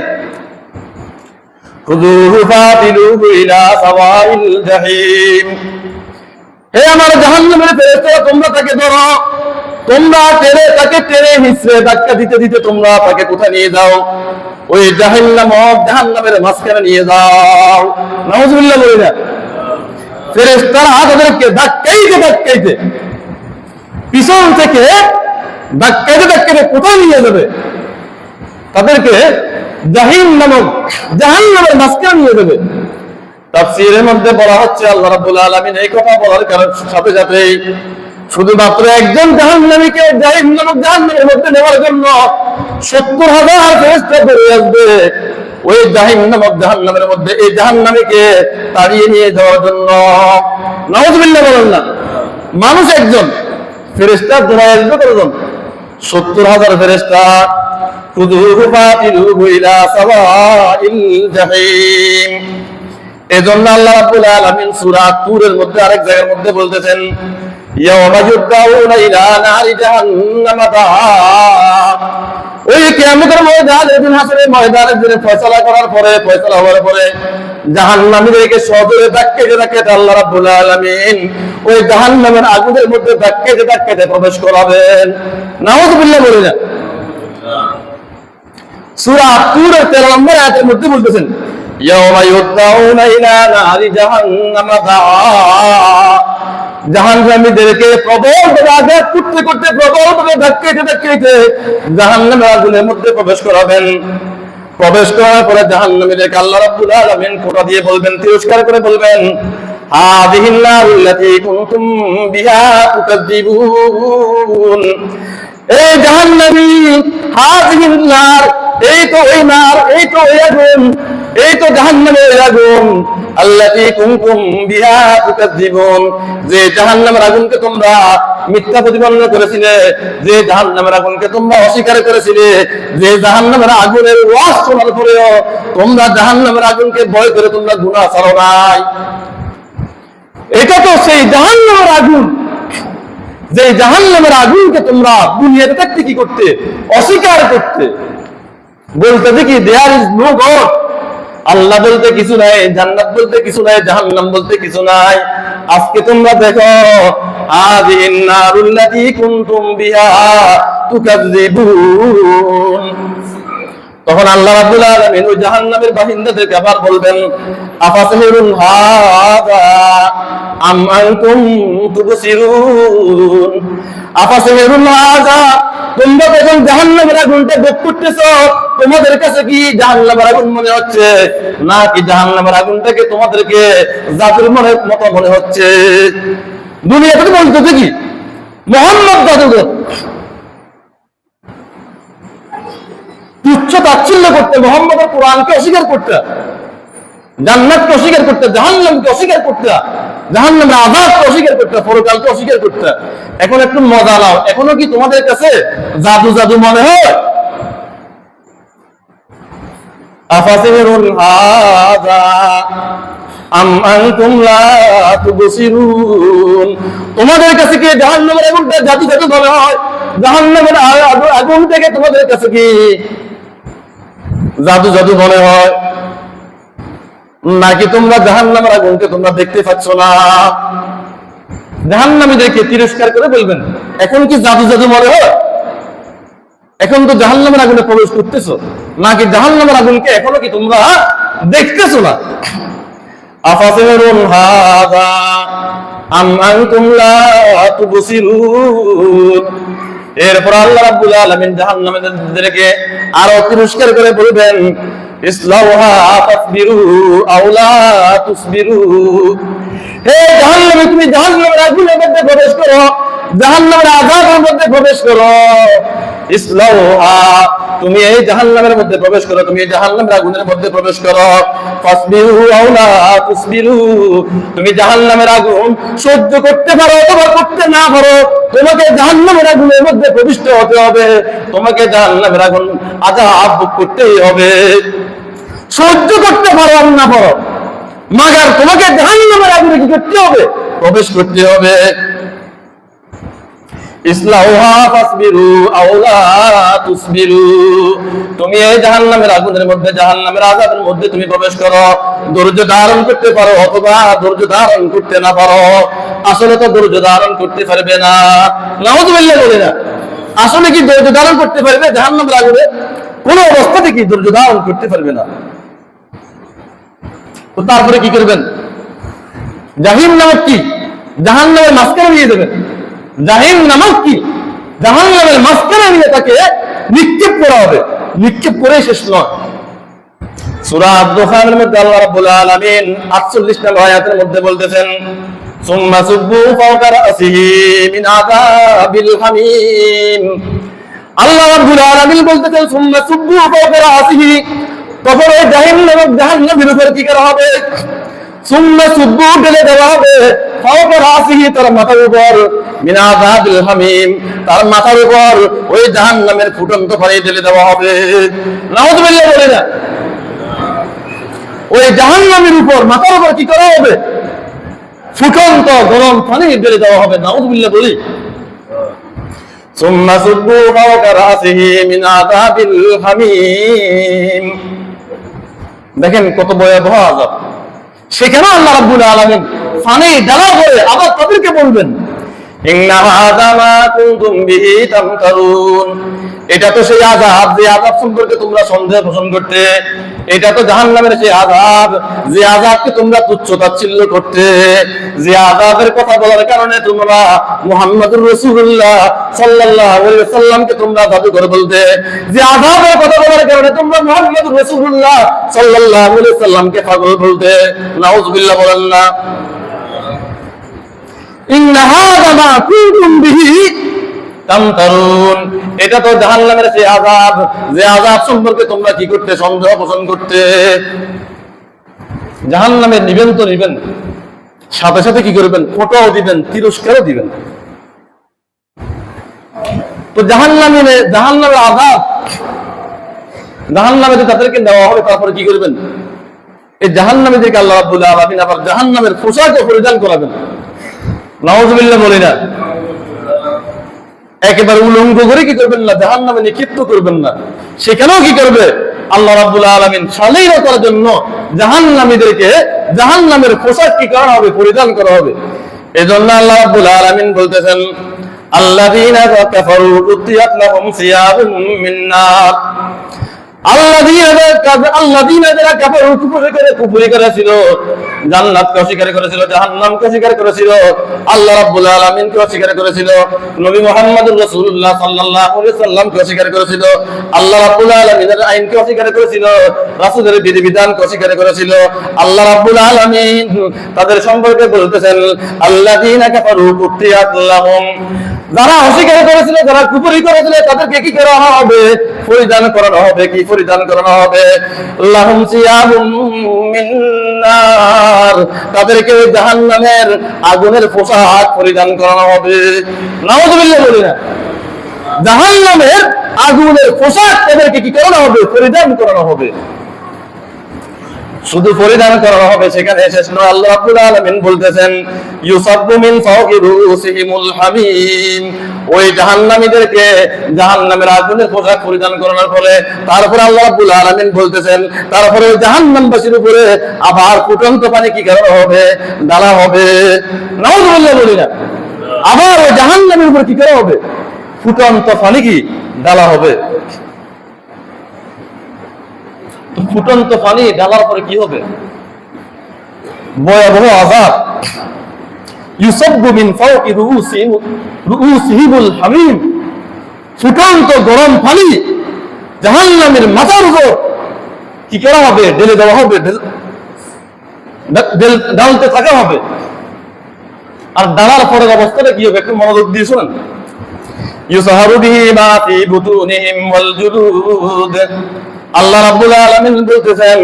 খুযুহু ফাতিলুহু ইলা সাওয়াইল জাহিম। হে আমার জাহান্নামের ফেরেশতারা, তোমরা তাকে ধরো, তোমরা তাকে টেনে হিঁচড়ে ধাক্কা দিতে দিতে তোমরা তাকে কোথায় নিয়ে যাও? ওই জাহান্নামের মাঝখানে নিয়ে যাও। নাউযুবিল্লাহ বলি না। ফেরেশতারা তাদেরকে ধাক্কাইতে পিছন থেকে ধাক্কাইতে কোথায় নিয়ে যাবে? তাদেরকে জাহান্নামের মাঝখানে নিয়ে যাবে। তাফসীরের মধ্যে বলা হচ্ছে, আল্লাহ রাব্বুল আলামিন এই কথা বলার সাথে সাথেই শুধুমাত্র একজন জাহান্নামীকে জাহান্নামের মধ্যে নেওয়ার জন্য ৭০,০০০ ফেরেশতা বেরিয়ে আসবে। ওই জাহান্নামের মধ্যে এই জাহান্নামীকে তাড়িয়ে নিয়ে যাওয়ার জন্য। নাউযুবিল্লাহ বলেন না। মানুষ একজন, ফেরেশতা দৌড়ায় আসবে কতজন? ৭০,০০০ ফেরেশতা। খুযুহু ফাতিলুহু ইলা সাওয়াইল জাহিম। এজন্য আল্লাহ রাব্বুল আলামিন সূরা তুরের মধ্যে আরেক জায়গার মধ্যে বলতেছেন, ইয়াওমা ইউদাউনা ইলা নারি জাহান্নাম দাআ। ওই কিয়ামতের ময়দানে, দিন হাসরের ময়দানে দিনে ফয়সালা করার পরে, ফয়সালা হওয়ার পরে জাহান্নামীদেরকে সজোরে ধাক্কাইতে আল্লাহ রাব্বুল আলামিন ওই জাহান্নামের আগুনের মধ্যে ধাক্কাইতে প্রবেশ করাবেন। নাউযুবিল্লাহ বলে না। সূরা তুরের 13 নম্বর আয়াতের মধ্যে বলতেছেন, ইয়াওমা ইউদাউনা ইলা নারি জাহান্নাম দাআ। জাহান্নামীদেরকে প্রবলভাবে আঘাত করতে প্রবলভাবে ধাক্কাইতে জাহান্নামের আগুনের মধ্যে প্রবেশ করাবেন। প্রবেশ করার পরে জাহান্নামীদেরকে আল্লাহ রাব্বুল আলামিন কোটা দিয়ে বলবেন, তিরস্কার করে বলবেন, হাযিহিন নারুল্লাতী কুনতুম বিহা তুকাযযিবুন। এই জাহান্নামী, হাযিহিন নার, এই তো ওই নার, এই তো ওই আগুন, এই তো জাহান্নামের আগুন, আল্লাতী কুনতুম বিহা তুকাযযিবুন, যে জাহান্নামের আগুনকে তোমরা মিথ্যা প্রতিপন্ন করেছিলে, যে জাহান্নামের আগুনকে তোমরা অস্বীকার করেছিলে, যে জাহান্নামের আগুনের ওয়াজ শোনার পরেও তোমরা জাহান্নামের আগুনকে ভয় করে তোমরা গুনাহ ছাড়ো নাই। এটা তো সেই জাহান্নামের আগুন, যে জাহান্নামের আগুনকে তোমরা দুনিয়াতে থাকতে কি করতে? অস্বীকার করতে। বলতে দেখি দেয়ার ইজ নো গড, আল্লাহ বলতে কিছু নাই, জান্নাত বলতে কিছু নাই, জাহান্নাম বলতে কিছু নাই। আজকে তোমরা দেখো, হাযিহিন নারুল্লাতী কুনতুম বিহা তুকাযযিবুন। তখন আল্লাহ রাব্বুল আলামিন ওই জাহান্নামের বাসিন্দাদেরকে আবার বলবেন, আফাসিহুন হাযা আম আনতুম তুবসিরুন। আফাসিহুন হাযা, তোমরা যখন জাহান্নামের আগুনটা ভোগ করতেছো, তোমাদের কাছে কি জাহান্নামের আগুন মনে হচ্ছে, নাকি জাহান্নামের আগুনটাকে তোমাদেরকে জাদুর মতো মনে হচ্ছে? দুনিয়াতে তো বলতেছে কি মুহাম্মদ জাদুঘর, তুচ্ছ তাচ্ছিল্য করতে, মুহাম্মদের কোরআনকে অস্বীকার করতে, জান্নাতকে অস্বীকার করতে, জাহান্নামকে অস্বীকার করতে, জাহান্নামের আযাবকে অস্বীকার করতে, পরকালকে অস্বীকার করতে। এখন একটু মজা নাও, এখনো কি তোমাদের কাছে জাদু মনে হয়? আফাসিহুন হাযা আম আনতুম লা তুবসিরুন। তোমাদের কাছে কি জাহান্নামের আগুনটা জাদু মনে হয়? জাহান্নামের আগুন থেকে তোমাদের কাছে কি জাদু মনে হয়, নাকি তোমরা জাহান্নামের আগুনকে তোমরা দেখতে পাচ্ছ না? জাহান্নামীদেরকে তিরস্কার করে বলবেন, এখন কি জাদু মনে হয়? এখন তো জাহান্নামের আগুনে প্রবেশ করতেছো, নাকি জাহান্নামের আগুনকে এখনো কি তোমরা দেখতেছো না? আফাসিরুন হাযা আম আনতুম লা তুবসিরুন। এরপর আল্লাহ রাব্বুল আলামিন জাহান্নামীদেরকে আরো তিরস্কার করে বলবেন, ইসলাউহা ফাসবিরু আও লা তুসবিরু। হে জাহান্নামী, তুমি জাহান্নামের আগুনের মধ্যে প্রবেশ করো, জাহান্নামের আযাবের মধ্যে প্রবেশ করো। ইসলাউহা, তুমি এই জাহান্নামের মধ্যে প্রবেশ করো, তুমি এই জাহান্নামের আগুনের মধ্যে প্রবেশ করো। ফাসবিরু আও লা তুসবিরু, তুমি জাহান্নামের আগুন সহ্য করতে পারো অথবা করতে না পারো, তোমাকে জাহান্নামের আগুনের মধ্যে প্রবিষ্ট হতে হবে, তোমাকে জাহান্নামের আগুন আযাব ভোগ করতেই হবে। সহ্য করতে পারো আর না পারো, মাগার তোমাকে জাহান্নামের আগুনে কি করতে হবে? প্রবেশ করতে হবে। ইসলাউহা ফাসবিরু আও লা তুসবিরু, তুমি এই জাহান্নামের আগুনের মধ্যে, জাহান্নামের আযাবের মধ্যে তুমি প্রবেশ করো, ধৈর্য ধারণ করতে পারো অথবা ধৈর্য ধারণ করতে না পারো। আসলে তো ধৈর্য ধারণ করতে পারবে না, নাউযুবিল্লাহ বলে না। আসলে কি ধৈর্য ধারণ করতে পারবে জাহান্নামের আগুনে? কোন অবস্থাতে কি ধৈর্য ধারণ করতে পারবে না। তো তারপরে কি করবেন? জাহিম নামক কি জাহান্নামের মাঝখানে নিয়ে দেবেন। জাহিম নামক কি জাহান্নামের মাঝখানে নিয়ে তাকে নিক্ষেপ করা হবে। নিক্ষেপ করে শেষ নয়। সূরা আদ-দুখানের মধ্যে আল্লাহ রাব্বুল আলামিন 48 নম্বর আয়াতের মধ্যে বলতেছেন, সুম্মা সুব্বু ফাওকা রাসিহি মিন আযাবিল হামিম। আল্লাহ রাব্বুল আলামিন বলতেছেন, সুম্মা সুব্বু ফাওকা রাসিহি, তখন ওই জাহিম নামক জাহান্নামের উপর কি করা হবে? সুম্মা সুব্বু ঢেলে দেওয়া হবে ফাওকা রাসিহি, তার মাথার উপর, মিন আযাবিল হামিম, তার মাথার উপর ওই জাহান্নামের ফুটন্ত পানি ঢেলে দেওয়া হবে। নাউযুবিল্লাহ বলে না। ওই জাহান্নামের উপর, মাথার উপর কি করা হবে? ফুটন্ত গরম পানি ঢেলে দেওয়া হবে। নাউযুবিল্লাহ বলি। সুম্মা সুব্বু ফাওকা রাসিহি মিন আযাবিল হামিম। দেখেন কত ভয়াবহ আযাব। সেখানে আল্লাহ রাব্বুল আলামিন পানি ঢালা করে আবার তাদেরকে বলবেন, ইন্না হাযা মা কুনতুম বিহি তামতারুন। এটা তো সেই আযাব, যে আযাব সম্পর্কে তোমরা সন্দেহ পোষণ করতে। এটা তো জাহান্নামের সেই আযাব, যে আযাবকে তোমরা তুচ্ছ তাচ্ছিল্য করতে, যে আযাবের কথা বলার কারণে তোমরা মুহাম্মদুর রাসূলুল্লাহ সাল্লাল্লাহু আলাইহি ওয়াসাল্লামকে তোমরা জাদুকর বলতে, যে আযাবের কথা বলার কারণে তোমরা মুহাম্মদুর রাসূলুল্লাহ সাল্লাল্লাহু আলাইহি ওয়াসাল্লামকে পাগল বলতে। নাউযুবিল্লাহ বলেন না। ইন্না হাযা মা কুনতুম বিহি তামতারুন। এটা তো জাহান্নামের সেই আযাব, যে আযাব সম্পর্কে তোমরা কি করতে? সন্দেহ পোষণ করতে। জাহান্নামে নিবেন তো নিবেন, সাথে সাথে কি করবেন? ফটোও দিবেন, তিরস্কারও দিবেন। তো জাহান্নামের আযাব, জাহান্নামে তাদেরকে দেওয়া হবে, তারপরে কি করবেন? এই জাহান্নামীদেরকে আল্লাহ রাব্বুল আলামিন আবার জাহান্নামের পোশাকও পরিধান করাবেন। নাউযুবিল্লাহ বলি না। একেবারে উলঙ্গ করে কি করবেন না? জাহান্নামে নিক্ষিপ্ত করবেন না। সেখানেও কি করবে? আল্লাহ রাব্বুল আলামিন শালীনতার জন্য জাহান্নামীদেরকে জাহান্নামের পোশাক কি করা হবে? পরিধান করা হবে। এজন্য আল্লাহ রাব্বুল আলামিন বলতেছেন, আল্লাযীনা কাফারু কুতিয়াত লাহুম সিয়াবুম মিন নার। আল্লাযীনা যারা কাফারু কুফরি করেছিল, জান্নাতকে অস্বীকার করেছিল, জাহান্নামকে অস্বীকার করেছিল, আল্লাহ রাব্বুল আলামিনকে অস্বীকার করেছিল, নবী মুহাম্মদুর রাসূলুল্লাহ সাল্লাল্লাহু আলাইহি ওয়াসাল্লামকে অস্বীকার করেছিল, আল্লাহ রাব্বুল আলামিনের আইনকে অস্বীকার করেছিল, রাসূলের বিধিবিধানকে অস্বীকার করেছিল। আল্লাহ রাব্বুল আলামিন তাদের সম্পর্কে বলতেছেন, আল্লাযীনা কাফারু কুতিয়াত লাহুম। যারা অস্বীকার করেছিল, যারা কুফরি করেছিল, তাদেরকে কি করা হবে? পরিধান করানো হবে। কি পরিধান করানো হবে? লাহুম সিয়াবুম মিন নার। তাদেরকে জাহান্নামের আগুনের পোশাক পরিধান করানো হবে। নাউযুবিল্লাহ বলি না। জাহান্নামের আগুনের পোশাক তাদেরকে কি করানো হবে? পরিধান করানো হবে। শুধু পরিধান করানো হবে, সেখানে শেষ নয়। আল্লাহ রাব্বুল আলামিন বলতেছেন, ইউসাব্বু মিন ফাওকি রুসিহিমুল হামিম। ওই জাহান্নামীদেরকে জাহান্নামের আগুনের পোশাক পরিধান করানোর পরে তারপরে আল্লাহ রাব্বুল আলামিন বলতেছেন, তারপরে ওই জাহান্নামবাসীর উপরে আবার ফুটন্ত পানি কি করানো হবে? ঢালা হবে। নাউযুবিল্লাহ বলি না। আবার ওই জাহান্নামের উপরে কি করা হবে? ফুটন্ত পানি কি ঢালা হবে। ফুটন্ত পানি ঢালার পরে কি হবে? ভয়াবহ আযাব। ইউসাব্বু মিন ফাওকি রুউসিহিমুল হামিম, ফুটন্ত গরম পানি জাহান্নামের মাথার উপর কি করা হবে? ঢেলে দেওয়া হবে, ঢালতে থাকা হবে। আর ঢালার পরের অবস্থাটা কি হবে একটু মনোযোগ দিয়ে শোনেন। ইউসাহারু বিহি মা ফি বুতুনিহিম ওয়াল জুলুদ, আল্লাহ রাব্বুল আলামিন বলতেছেন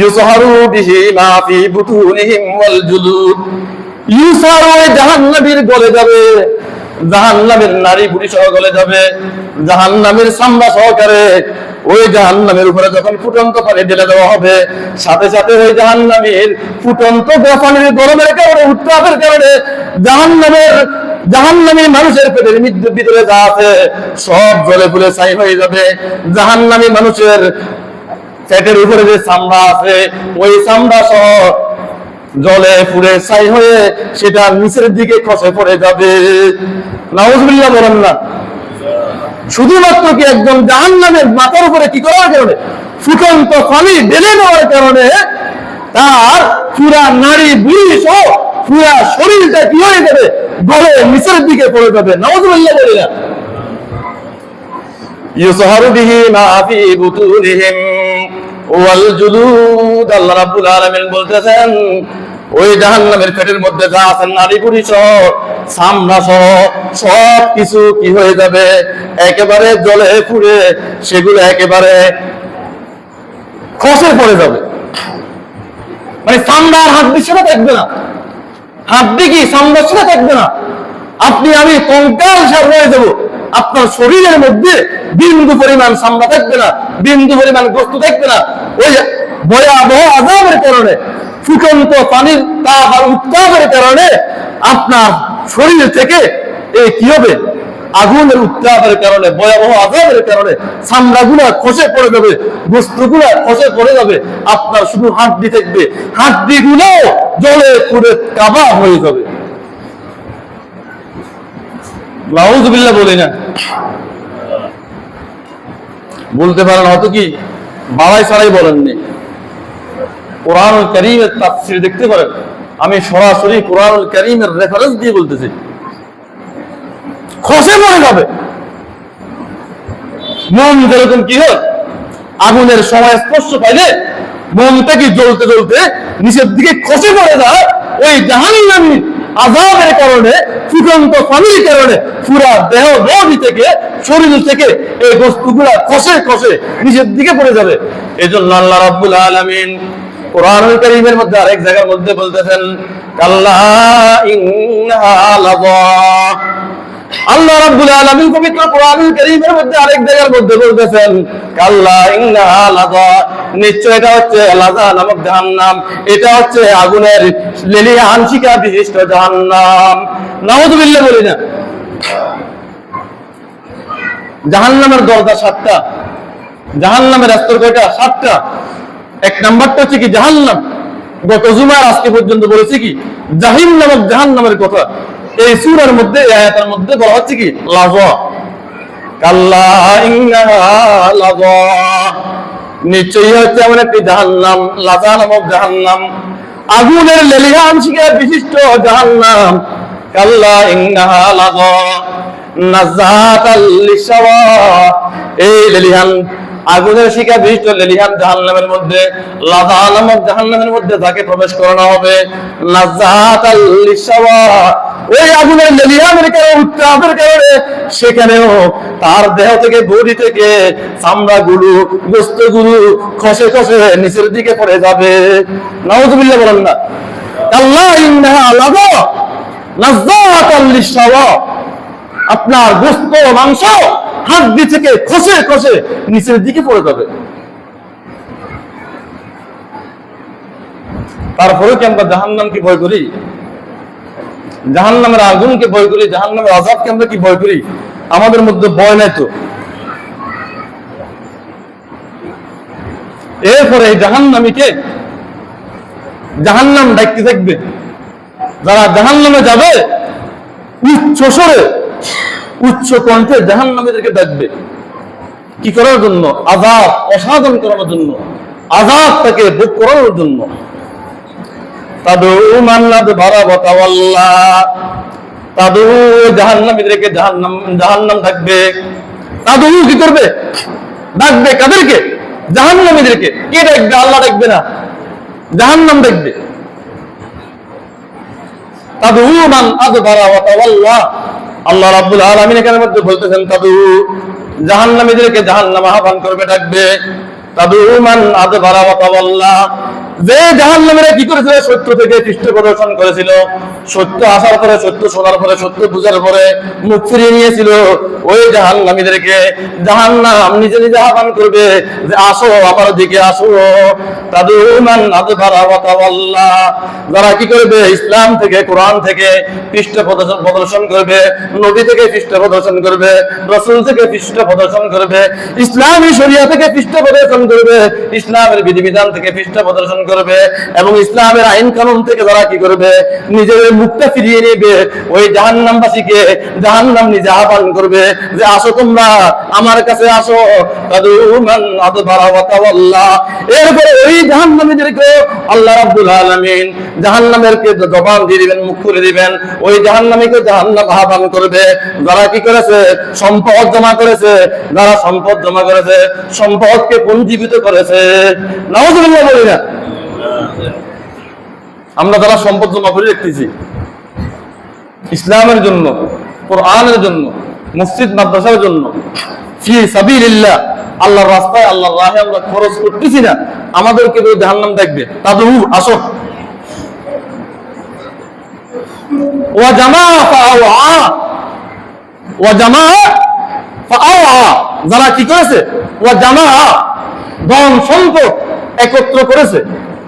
ইউসাহারু বিহি মা ফি বুতুনিহিম ওয়াল জুলুদ, ইউসাহারু জাহান্নামীর গলে যাবে, জাহান্নামের নারী বুড়ি সহ গলে যাবে, জাহান্নামের চামড়া সহকারে ওই জাহান্নামের উপরে যখন ফুটন্ত পানি ঢেলে দেওয়া হবে, সাথে সাথে ওই জাহান্নামের ফুটন্ত পানির গরমের কারণে, উত্তাপের কারণে জাহান্নামী মানুষের পেটের ভিতরে যা আছে সব জ্বলে পুড়ে ছাই হয়ে যাবে। জাহান্নামী মানুষের পেটের উপরে যে চামড়া আছে ওই চামড়া সহ জলে পুড়ে ছাই হয়ে সেটা নিচের দিকে খসে পড়ে যাবে। নাউজুবিল্লাহ বলেন না। শুধুমাত্র কি একজন জাহান্নামের মাথার উপরে কি করার কারণে? ফুটন্ত পানি ঢেলে দেওয়ার কারণে তার পুরা নারী বুড়ি সহ পুরা শরীরটা কি হয়ে যাবে? গলে নিচের দিকে পড়ে যাবে। নাউজুবিল্লাহ বলি না। ইউসাহারু বিহি মা ফি বুতুনিহিম ওয়াল জুলুদ, আল্লাহ রাব্বুল আলামিন বলতেছেন ওই জাহান্নামের পেটের মধ্যে যা আছে নারী বুড়ি সহ চামড়া সহ সব কিছু কি হয়ে যাবে? একেবারে জ্বলে পুড়ে সেগুলো একেবারে খসে পড়ে যাবে। মানে চামড়ার হাড্ডি সেটা থাকবে না, হাড্ডি কি চামড়া সেটা থাকবে না। আপনি আমি কঙ্কাল সার হয়ে যাবো। আপনার শরীরের মধ্যে বিন্দু পরিমাণ চামড়া থাকবে না, বিন্দু পরিমাণ গোশত থাকবে না। ওই ভয়াবহ আযাবের কারণে, ফুটন্ত পানির তাপ আর উত্তাপের কারণে আপনার শরীর থেকে এই কি হবে? আগুনের উত্তাপের কারণে, ভয়াবহ আযাবের কারণে চামড়াগুলা খসে পড়ে যাবে, গোশতগুলা খসে পড়ে যাবে। আপনার শুধু হাড্ডি থাকবে, হাড্ডিগুলো জ্বলে পুড়ে কাবাব হয়ে যাবে। নাউজুবিল্লাহ বলি না। বলতে পারেন হয়তো কি বাড়াই ছাড়াই বলেননি। কোরআনুল কারীমের তাফসীর দেখতে পারেন। আমি সরাসরি কোরআনুল কারীমের রেফারেন্স দিয়ে বলতেছি, খসে পড়ে যাবে। মন যেরকম কি হয় আগুনের সময় স্পর্শ পাইলে মনটা কি জ্বলতে জ্বলতে নিচের দিকে খসে পড়ে যায়। ওই জাহান্নামী আযাবের কারণে, ফুটন্ত পানির কারণে পুরা দেহ বডি থেকে, শরীর থেকে এই বস্তুগুলা খসে খসে নিচের দিকে পড়ে যাবে। এজন্য আল্লাহ রাব্বুল আলামিন কোরআনুল কারীমের মধ্যে আরেক জায়গার মধ্যে বলতেছেন কাল্লা ইন্নাহা লাযা। আল্লাহ রাব্বুল আলামিন পবিত্র কোরআনুল কারীমের মধ্যে আরেক জায়গার মধ্যে বলতেছেন কাল্লা ইন্নাহা লাযা, নিশ্চয় এটা হচ্ছে লাযা নামক জাহান্নাম, এটা হচ্ছে আগুনের লেলিহান শিখা বিশিষ্ট জাহান্নাম। নাউযুবিল্লাহ বলি না। জাহান্নামের দরজা 7টা, জাহান্নামের স্তর কয়টা? 7টা। এক নাম্বারটা হচ্ছে কি জাহান্নাম। গত জুমার আজকে পর্যন্ত বলেছি কি জাহিম নামক জাহান্নামের কথা। এই সূরার মধ্যে, এই আয়াতের মধ্যে বলা হচ্ছে কি লাযা। কাল্লা ইন্নাহা লাযা, নিশ্চয়ই হচ্ছে এমন একটি জাহান্নাম, লাযা নামক জাহান্নাম, আগুনের লেলিহান শিখা বিশিষ্ট জাহান্নাম। কাল্লা ইন্নাহা লাযা নাযাতাল লিশাওয়া, এই লেলিহান আগুনের শিখা বিশিষ্ট লেলিহান জাহান্নামের মধ্যে, লাযা নামক জাহান্নামের মধ্যে যাকে প্রবেশ করানো হবে, নাযাতাল লিশাওয়া, ওই আগুনের লেলিহানের কারণে, উত্তাপের কারণে সেখানেও তার দেহ থেকে, বডি থেকে চামড়াগুলো, গোশতগুলো খসে খসে নিচের দিকে পড়ে যাবে। নাউযুবিল্লাহ বলেন না। কাল্লা ইন্নাহা লাযা নাযাতাল লিশাওয়া, আপনার গোশত মাংস হাড্ডি থেকে খসে খসে নিচের দিকে পড়ে যাবে। তারপরে কি আমরা জাহান্নামকে ভয় করি? জাহান্নামের আগুনকে ভয় করি? জাহান্নামের আযাবকে আমরা কি ভয় করি? আমাদের মধ্যে ভয় নাই তো। এরপরে জাহান্নামীকে জাহান্নাম ডাকতে থাকবে। যারা জাহান্নামে যাবে উচ্চ স্বরে উচ্চ কণ্ঠে জাহান্নামীদেরকে ডাকবে। কি করার জন্য? আযাব অসাধন করানোর জন্য, আযাবটাকে ভোগ করানোর জন্য। তাদউ মান আদবারা ওয়া তাওয়াল্লা, তাদউ জাহান্নামীদেরকে জাহান্নাম ডাকবে। তাদউ কি করবে? ডাকবে কাদেরকে? জাহান্নামীদেরকে। কে ডাকবে? আল্লাহ ডাকবে না, জাহান্নাম ডাকবে। তাদউ মান আদবারা ওয়া তাওয়াল্লা, আল্লাহ রাব্বুল আলামিন এখানের মধ্যে বলতেছেন তাদউ জাহান্নামীদেরকে জাহান্নাম আহ্বান করবে, ডাকবে। তাদউ মান আদবারা ওয়া তাওয়াল্লা, যে জাহান্নামীরা কি করেছিল? সত্য থেকে পৃষ্ঠ প্রদর্শন করেছিল। সত্য আসার পরে, সত্য শোনার পরে, সত্য বুঝার পরে মুখ ফিরিয়ে নিয়েছিল। ওই জাহান্নামীদেরকে জাহান্নাম নিজে নিজে আহ্বান করবে যে আসো আমার দিকে আসো। তাদউ মান আদবারা ওয়া তাওয়াল্লা, যারা কি করবে? ইসলাম থেকে, কোরআন থেকে পৃষ্ঠ প্রদর্শন করবে, নবী থেকে পৃষ্ঠ প্রদর্শন করবে, রাসূল থেকে পৃষ্ঠ প্রদর্শন করবে, ইসলামী শরিয়া থেকে পৃষ্ঠ প্রদর্শন করবে, ইসলামের বিধিবিধান থেকে পৃষ্ঠ প্রদর্শন করবে, এবং ইসলামের আইন কানুন থেকে যারা কি করবে? নিজের মুখটা ফিরিয়ে নেবে। ওই জাহান্নামবাসীকে জাহান্নাম নিজে আহ্বান করবে যে আসো তোমরা আমার কাছে আসো। তাদউ মান আদবারা ওয়া তাওয়াল্লা, এরপরে ওই জাহান্নামীদেরকে আল্লাহ রাব্বুল আলামিন জাহান্নামেরকে জবান দিয়ে দিবেন, মুখ খুলে দিবেন। ওই জাহান্নামীকে জাহান্নাম আহ্বান করবে যারা কি করেছে? সম্পদ জমা করেছে। যারা সম্পদ জমা করেছে, সম্পদকে পুঞ্জীবিত করেছে। নাউযুবিল্লাহ বলি না? আমরা যারা সম্পদ জমা করে রেখেছি ইসলামের জন্য, কোরআনের জন্য, মসজিদ মাদ্রাসার জন্য, ফি সাবিলিল্লাহ, আল্লাহর রাস্তায়, আল্লাহর রাহে আমরা খরচ করতেছি না, আমাদেরকে তো জাহান্নাম দেখবে। তাদউ আসো। ওয়া জামাআ ফাআওয়া, ওয়া জামাআ ফাআওয়া, যারা কি করেছে? ওয়া জামাআ, ধন সম্পদ একত্র করেছে।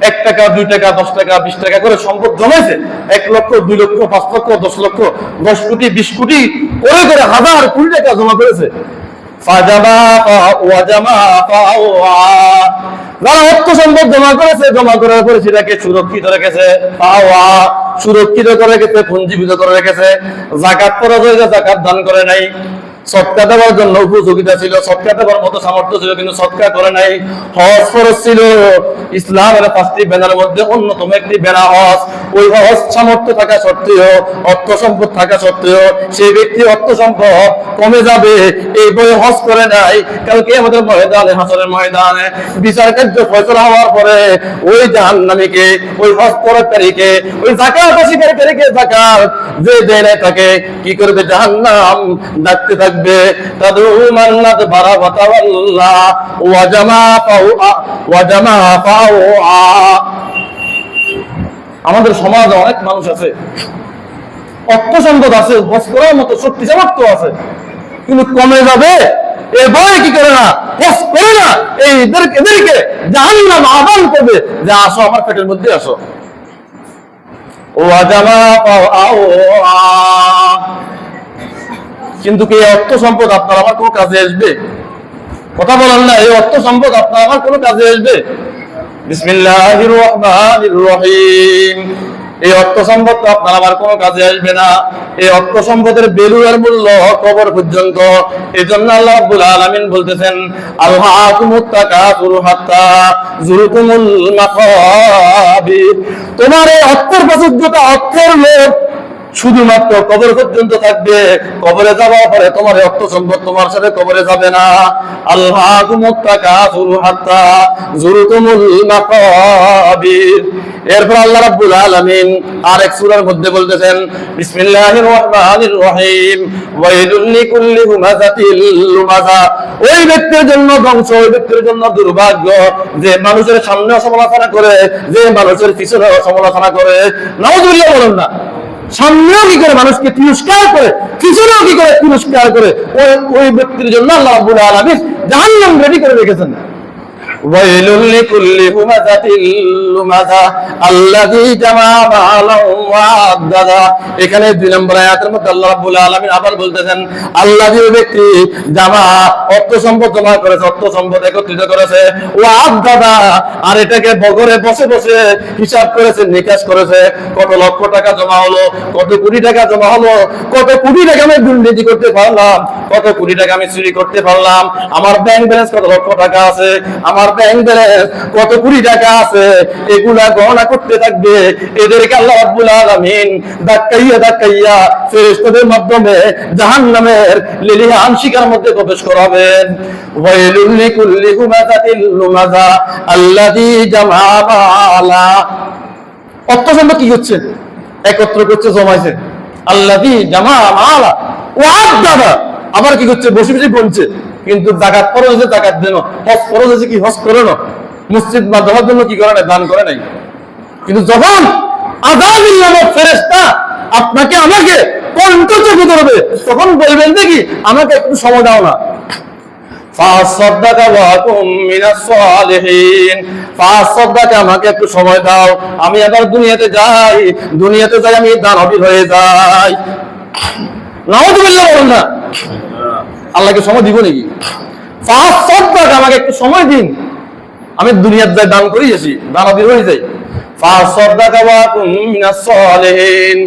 1 টাকা, 2 টাকা, 10 টাকা, 20 টাকা করে সম্পদ জমাইছে। 1 লক্ষ, 2 লক্ষ, 5 লক্ষ, 10 লক্ষ, 10 কোটি, 20 কোটি করে করে হাজার কোটি টাকা জমা করেছে। যারা অর্থ সম্পদ জমা করেছে, জমা করার পরে সেটাকে সুরক্ষিত রেখেছে, সুরক্ষিত করে রেখেছে, পুঞ্জীবিত করে রেখেছে। যাকাত ফরজ হয়েছে, যাকাত দান করে নাই। সদকা দেওয়ার জন্য উপযোগিতা ছিল, সদকা দেওয়ার মতো সামর্থ্য ছিল, কিন্তু সদকা করে নাই। হজ ফরজ ছিল, ইসলামের 5টি ব্যানারের মধ্যে অন্যতম একটি ব্যানার হজ। ওই হজ সামর্থ্য থাকা সত্ত্বেও, অর্থ সম্পদ থাকা সত্ত্বেও সেই ব্যক্তি অর্থ সম্পদ কমে যাবে এই বই হজ করে নাই। কালকে আমাদের ময়দানে, হাসরের ময়দানে বিচার কার্য ফয়সালা হওয়ার পরে ওই জাহান্নামীকে, ওই হজ পরকারীকে, ওই যাকাত অস্বীকারীকে যাকাত যে দেয় নাই তাকে কি করবে? জাহান্নাম ডাকতে থাকবে। তাদউ মান আদবারা ওয়া তাওয়াল্লা ওয়া জামাআ ফাআওয়া। আমাদের সমাজে অনেক মানুষ আছে, অর্থ সম্পদ আছে, হজ করার মতো শক্তি সামর্থ্য আছে, কিন্তু কমে যাবে এ ভয়ে কি করে না? হজ করে না। এদেরকে জাহান্নাম আহ্বান করবে যে আসো আমার পেটের মধ্যে আসো। ওয়া জামাআ ফাআওয়া, কিন্তু কি অর্থ সম্পদ আপনার আমার কোনো কাজে আসবে? কথা বলেন না, এই অর্থ সম্পদ আপনার আমার কোনো কাজে আসবে? বিসমিল্লাহির রহমানির রহিম। এই অর্থ সম্পদ তো আপনার আমার কোনো কাজে আসবে না। এই অর্থ সম্পদের ভ্যালু আর মূল্য কবর পর্যন্ত। এই জন্য আল্লাহ রাব্বুল আলামিন বলতেছেন আলহাকুমুত তাকাসুর হাত্তা যুরতুমুল মাকাবির। তোমার এই অর্থের প্রচুরতা, অর্থের লোভ শুধুমাত্র কবর পর্যন্ত থাকবে। কবরে যাওয়ার পরে তোমার অর্থ সম্পদ তোমার সাথে কবরে যাবে না। আলহাকুমুত তাকাসুর হাত্তা যুরতুমুল মাকাবির। এরপর আল্লাহ রাব্বুল আলামিন আরেক সূরার মধ্যে বলতেছেন বিসমিল্লাহির রহমানির রহিম ওয়াইলুল লিকুল্লি হুমাযাতিল লুমাযা। ওই ব্যক্তির জন্য ধ্বংস, ওই ব্যক্তির জন্য দুর্ভাগ্য যে মানুষের সামনে সমালোচনা করে, যে মানুষের পিছনে সমালোচনা করে। নাউযুবিল্লাহ বলেন না? সামনেও কি করে মানুষকে তিরস্কার করে, পিছনেও কি করে তিরস্কার করে। ওই ব্যক্তির জন্য আল্লাহ রাব্বুল আলামিন জাহান্নাম রেডি করে রেখেছেন। ওয়াইলুল লিকুল্লি হুমাযাতিল লুমাযা আল্লাযী জামা মালান ওয়া আদ্দাদা। এখানে 2 নম্বর আয়াতের মধ্যে আল্লাহ রাব্বুল আলামিন আবার বলতেছেন, আল্লাযী ব্যক্তি জামা অর্থ সম্পদ জমা করেছে, অর্থ সম্পদ একত্রিত করেছে, ওয়া আদ্দাদা আর এটাকে বগরে বসে বসে হিসাব করেছে, নিকাশ করেছে, কত লক্ষ টাকা জমা হলো, কত কোটি টাকা জমা হলো, কত কোটি টাকা আমি দুর্নীতি করতে পারলাম, কত কোটি টাকা আমি চুরি করতে পারলাম, আমার ব্যাংক ব্যালেন্স কত লক্ষ টাকা আছে, আমার ব্যাংক ব্যালেন্স কত কোটি টাকা আছে, এগুলা গণনা করতে থাকবে। এদেরকে আল্লাহ রাব্বুল আলামিন ধাক্কাইয়া ধাক্কাইয়া ফেরেশতাদের মাধ্যমে জাহান্নামের লেলিহান শিকার মধ্যে প্রবেশ করাবেন। ওয়াইলুল লিকুল্লি হুমাযাতিল লুমাযা আল্লাযী জামা মালা। অর্থ সম্পদ কি হচ্ছে? একত্র করছে, জমাইছে। আল্লাযী জামা মালা ওয়া আদ্দাদা আবার কি করছে? বসে বসে গুনছে। কিন্তু যাকাত ফরজ হয়েছে, যাকাত দেন, হজ ফরজ হয়েছে, কি হজ করে না, মসজিদ মাদ্রাসার জন্য কি করে না, দান করে নাই। কিন্তু যখন আযাবিল নামক ফেরেশতা আপনাকে আমাকে কণ্ঠ চেপে ধরবে, তখন বলবেন দেখি আমাকে একটু সময় দাও না। ফাসাদদাকা ওয়া কুম মিনাস সালিহিন, ফাসাদদাকা আমাকে একটু সময় দাও, আমি আবার দুনিয়াতে যাই, দুনিয়াতে যাই আমি দানবীর হয়ে যাই। নাউযুবিল্লাহ বলেন না, আল্লাহকে সময় দিব নাকি? ফাসাদদাকা আমাকে একটু সময় দিন, আমি দুনিয়াতে যাই, দান করি আসি, দানবীর হয়ে যাই। ফাসাদদাকা ওয়া কুম মিনাস সালিহিন,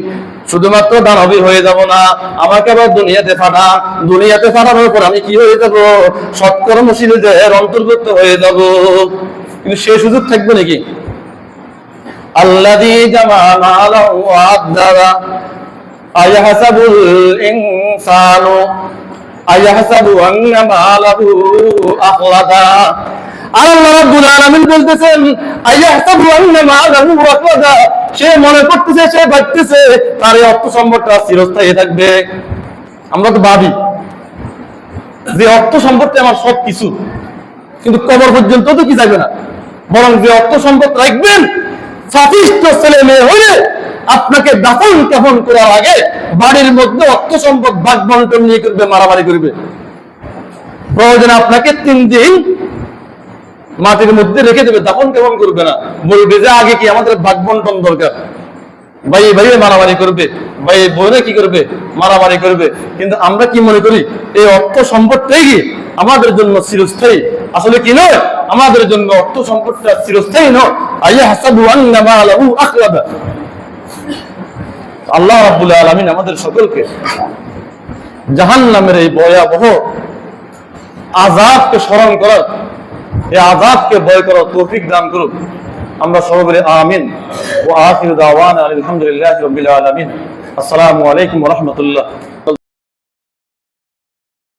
শুধুমাত্র দানবীর হয়ে যাব না, আমাকে আবার দুনিয়াতে পাঠা, দুনিয়াতে পাঠানোর পর আমি কি হয়ে যাব? সৎকর্মশীলদের অন্তর্ভুক্ত হয়ে যাব। কিন্তু সে সুযোগ থাকবে নাকি? আল্লাযী জামা মালান ওয়া আদ্দাদা আয়াহসাবুল ইনসানু আয়াহসাবু আন্না মালাহু আখলাদা। আল্লাহ রাব্বুল আলামিন বলতেছেন, আয়াহসাবু আন্না মালাহু আখলাদা, সে মনে করতেছে, সে ভাবতেছে তার এই অর্থ সম্পদটা চিরস্থায়ী থাকবে। আমরা তো ভাবি যে অর্থ সম্পদটা আমার সব কিছু, কিন্তু কবর পর্যন্ত তো কি যাবে না, বরং যে অর্থ সম্পদ রাখবেন, সাফিষ্ট ছেলে মেয়ে হলে আপনাকে দাফন কাফন করার আগে বাড়ির মধ্যে অর্থ সম্পদ ভাগ বন্টন নিয়ে করবে, মারামারি করবে। প্রয়োজনে আপনাকে 3 দিন মাটির মধ্যে রেখে দেবে, দাফন কাফন করবে না, বলবে যে আগে কি আমাদের ভাগ বন্টন দরকার। ভাই ভাইয়ে মারামারি করবে, ভাই বোনে কি করবে, মারামারি করবে। কিন্তু আমরা কি মনে করি এই অর্থ সম্পদটাই কি আমাদের জন্য চিরস্থায়ী? আসলে কি নয়, আমাদের জন্য অর্থ সম্পদটা চিরস্থায়ী নয়। আয়াহসাবু আন্না মালাহু আখলাদা। আল্লাহ রাব্বুল আলামিন আমাদের সকলকে জাহান্নামের এই ভয়াবহ আযাবকে স্মরণ করার, এই আযাবকে ভয় করার তৌফিক দান করুন। আমরা সবাই বলি আমিন। ওয়া আখিরু দাওয়ানা আলহামদুলিল্লাহি রাব্বিল আলামিন। আসসালামু আলাইকুম ওয়া রাহমাতুল্লাহ।